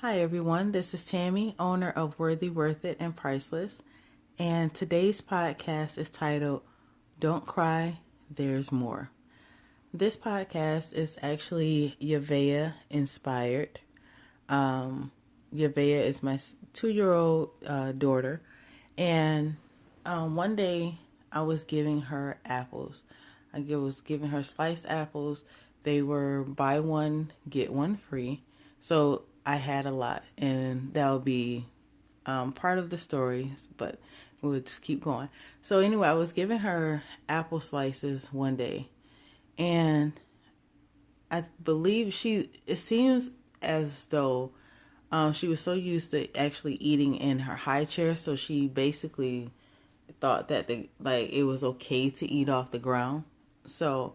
Hi everyone, this is Tammy, owner of Worthyworthitpriceless, and today's podcast is titled Don't Cry, There's More. This podcast is actually Yavea inspired. Yavea is my 2-year-old daughter, and one day I was giving her apples. Was giving her sliced apples. They were buy one, get one free. So I had a lot, and that'll be part of the stories, but we'll just keep going. So anyway, I was giving her apple slices one day, and I believe it seems as though she was so used to actually eating in her high chair, so she basically thought that it was okay to eat off the ground. So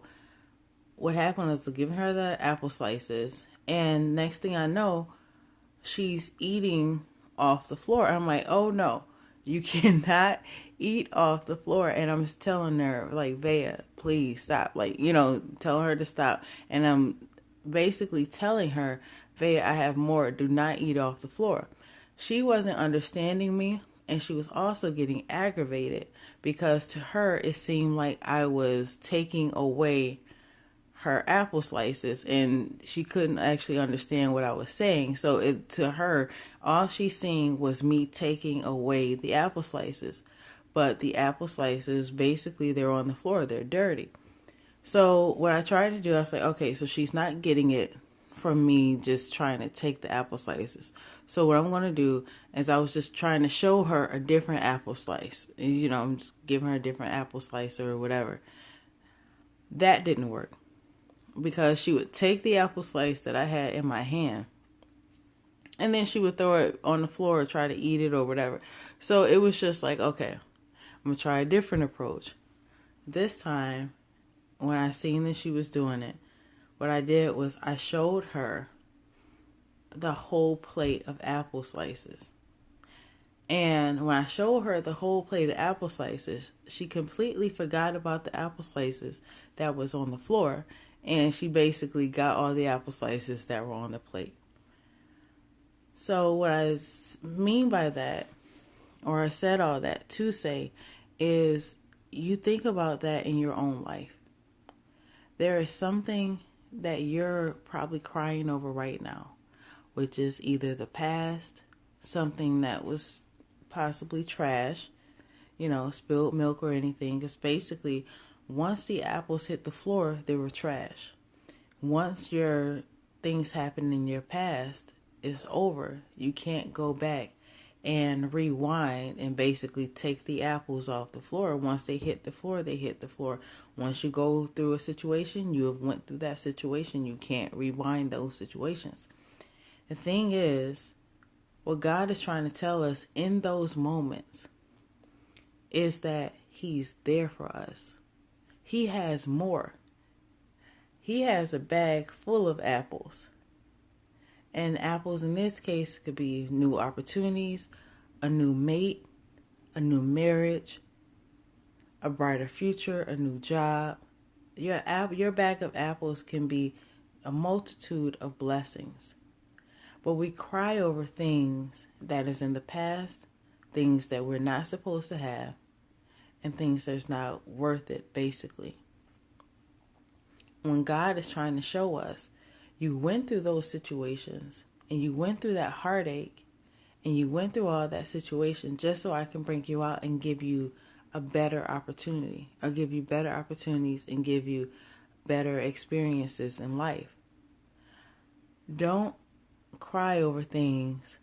what happened was giving her the apple slices, and next thing I know, she's eating off the floor. I'm like, oh no, you cannot eat off the floor. And I'm just telling her, like, Vea, please stop. Telling her to stop. And I'm basically telling her, Vea, I have more. Do not eat off the floor. She wasn't understanding me, and she was also getting aggravated because to her it seemed like I was taking away her apple slices, and she couldn't actually understand what I was saying. So to her, all she seen was me taking away the apple slices. But the apple slices, basically, they're on the floor. They're dirty. So what I tried to do, I was like, okay, so she's not getting it from me just trying to take the apple slices. So what I'm going to do is I was just trying to show her a different apple slice. I'm just giving her a different apple slice or whatever. That didn't work, because she would take the apple slice that I had in my hand, and then she would throw it on the floor or try to eat it or whatever. So it was just like, okay, I'm going to try a different approach. This time, when I seen that she was doing it, what I did was I showed her the whole plate of apple slices. And when I showed her the whole plate of apple slices, she completely forgot about the apple slices that was on the floor. And she basically got all the apple slices that were on the plate. So what I mean by that, or I said all that to say, is you think about that in your own life. There is something that you're probably crying over right now, which is either the past, something that was possibly trash, spilled milk or anything. Because basically, once the apples hit the floor, they were trash. Once your things happen in your past, it's over. You can't go back and rewind and basically take the apples off the floor. Once they hit the floor, they hit the floor. Once you go through a situation, you have went through that situation. You can't rewind those situations. The thing is, what God is trying to tell us in those moments is that He's there for us. He has more. He has a bag full of apples. And apples in this case could be new opportunities, a new mate, a new marriage, a brighter future, a new job. Your bag of apples can be a multitude of blessings. But we cry over things that is in the past, things that we're not supposed to have, and things that's not worth it, basically. When God is trying to show us, you went through those situations, and you went through that heartache, and you went through all that situation just so I can bring you out and give you a better opportunity, or give you better opportunities and give you better experiences in life. Don't cry over things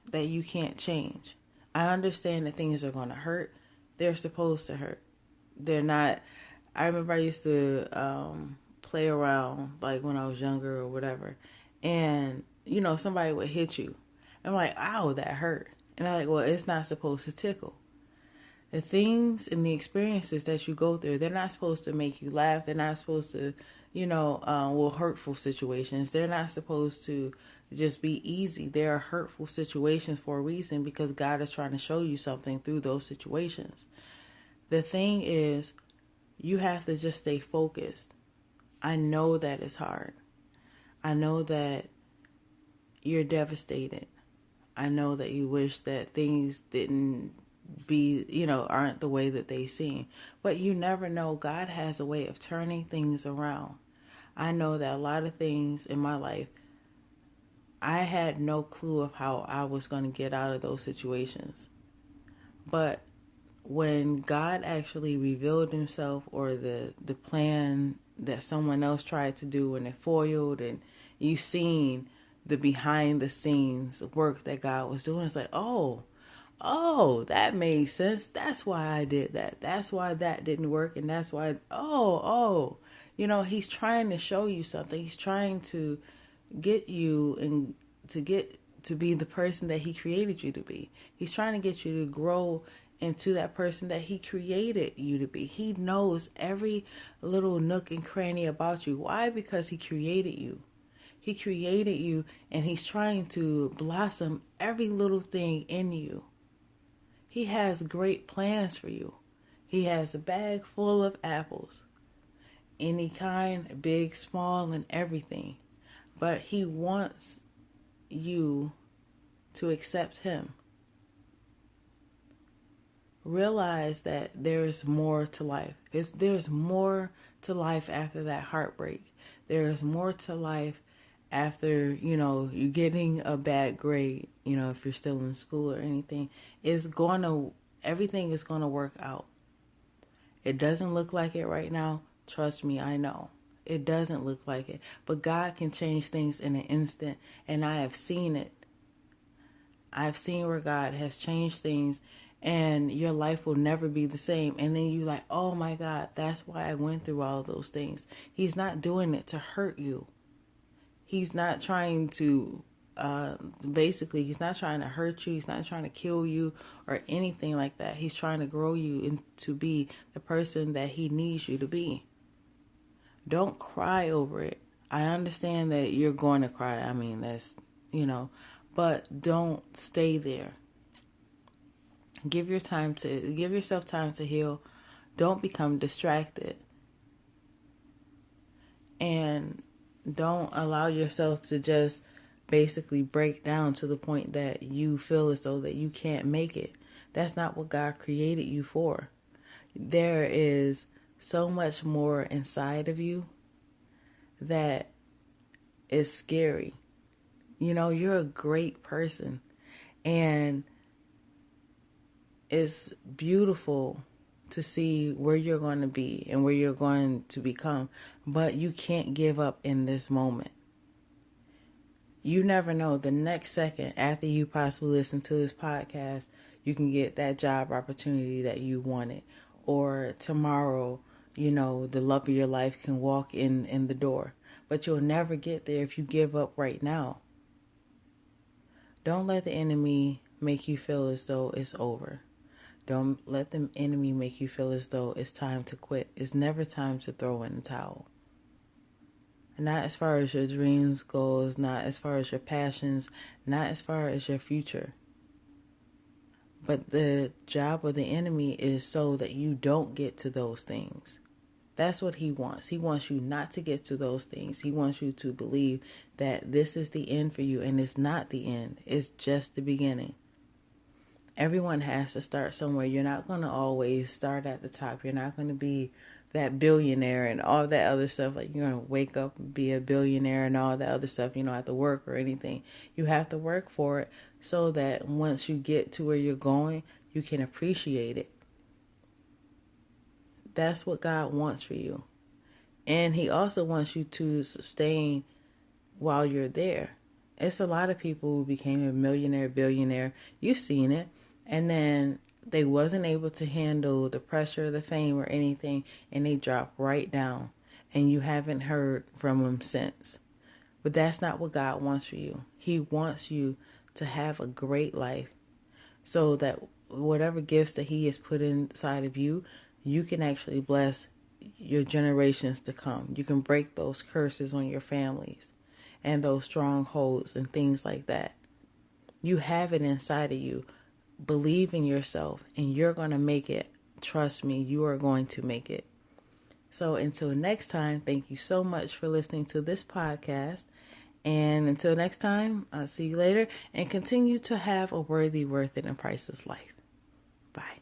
that you can't change. I understand that things are going to hurt. They're supposed to hurt. They're not. I remember I used to play around like when I was younger or whatever, and somebody would hit you. I'm like, ow, that hurt. And I'm like, well, it's not supposed to tickle. The things and the experiences that you go through, they're not supposed to make you laugh. They're not supposed to, hurtful situations. They're not supposed to just be easy. There are hurtful situations for a reason, because God is trying to show you something through those situations. The thing is, you have to just stay focused. I know that it's hard. I know that you're devastated. I know that you wish that things didn't aren't the way that they seem. But you never know. God has a way of turning things around. I know that a lot of things in my life, I had no clue of how I was going to get out of those situations. But when God actually revealed himself, or the plan that someone else tried to do and it foiled, and you seen the behind the scenes work that God was doing, it's like, oh, that made sense. That's why I did that. That's why that didn't work. And that's why, he's trying to show you something. He's trying to get you and to be the person that he created you to be. He's trying to get you to grow into that person that he created you to be. He knows every little nook and cranny about you. Why? Because he created you. He created you, and he's trying to blossom every little thing in you. He has great plans for you. He has a bag full of apples. Any kind, big, small, and everything. But he wants you to accept him. Realize that there's more to life. There's more to life after that heartbreak. There's more to life after, you're getting a bad grade, if you're still in school or anything. Everything is going to work out. It doesn't look like it right now. Trust me, I know. It doesn't look like it. But God can change things in an instant, and I have seen it. I've seen where God has changed things, and your life will never be the same. And then you're like, oh my God, that's why I went through all those things. He's not doing it to hurt you. He's not trying to, he's not trying to hurt you. He's not trying to kill you or anything like that. He's trying to grow you to be the person that he needs you to be. Don't cry over it. I understand that you're going to cry. I mean, that's, but don't stay there. Give yourself time to heal. Don't become distracted. And don't allow yourself to just basically break down to the point that you feel as though that you can't make it. That's not what God created you for. There is so much more inside of you that is scary. You're a great person, and it's beautiful to see where you're going to be and where you're going to become, but you can't give up in this moment. You never know, the next second after you possibly listen to this podcast, you can get that job opportunity that you wanted, or tomorrow, the love of your life can walk in the door, but you'll never get there if you give up right now. Don't let the enemy make you feel as though it's over. Don't let the enemy make you feel as though it's time to quit. It's never time to throw in the towel. Not as far as your dreams goes, not as far as your passions, not as far as your future. But the job of the enemy is so that you don't get to those things. That's what he wants. He wants you not to get to those things. He wants you to believe that this is the end for you, and it's not the end. It's just the beginning. Everyone has to start somewhere. You're not going to always start at the top. You're not going to be that billionaire and all that other stuff. Like, you're going to wake up and be a billionaire and all that other stuff. You don't have to work or anything. You have to work for it so that once you get to where you're going, you can appreciate it. That's what God wants for you. And he also wants you to sustain while you're there. It's a lot of people who became a millionaire, billionaire. You've seen it. And then they wasn't able to handle the pressure, the fame, or anything, and they dropped right down. And you haven't heard from them since. But that's not what God wants for you. He wants you to have a great life so that whatever gifts that he has put inside of you, you can actually bless your generations to come. You can break those curses on your families and those strongholds and things like that. You have it inside of you. Believe in yourself, and you're going to make it. Trust me, you are going to make it. So until next time, thank you so much for listening to this podcast. And until next time, I'll see you later, and continue to have a worthy, worth it, and priceless life. Bye.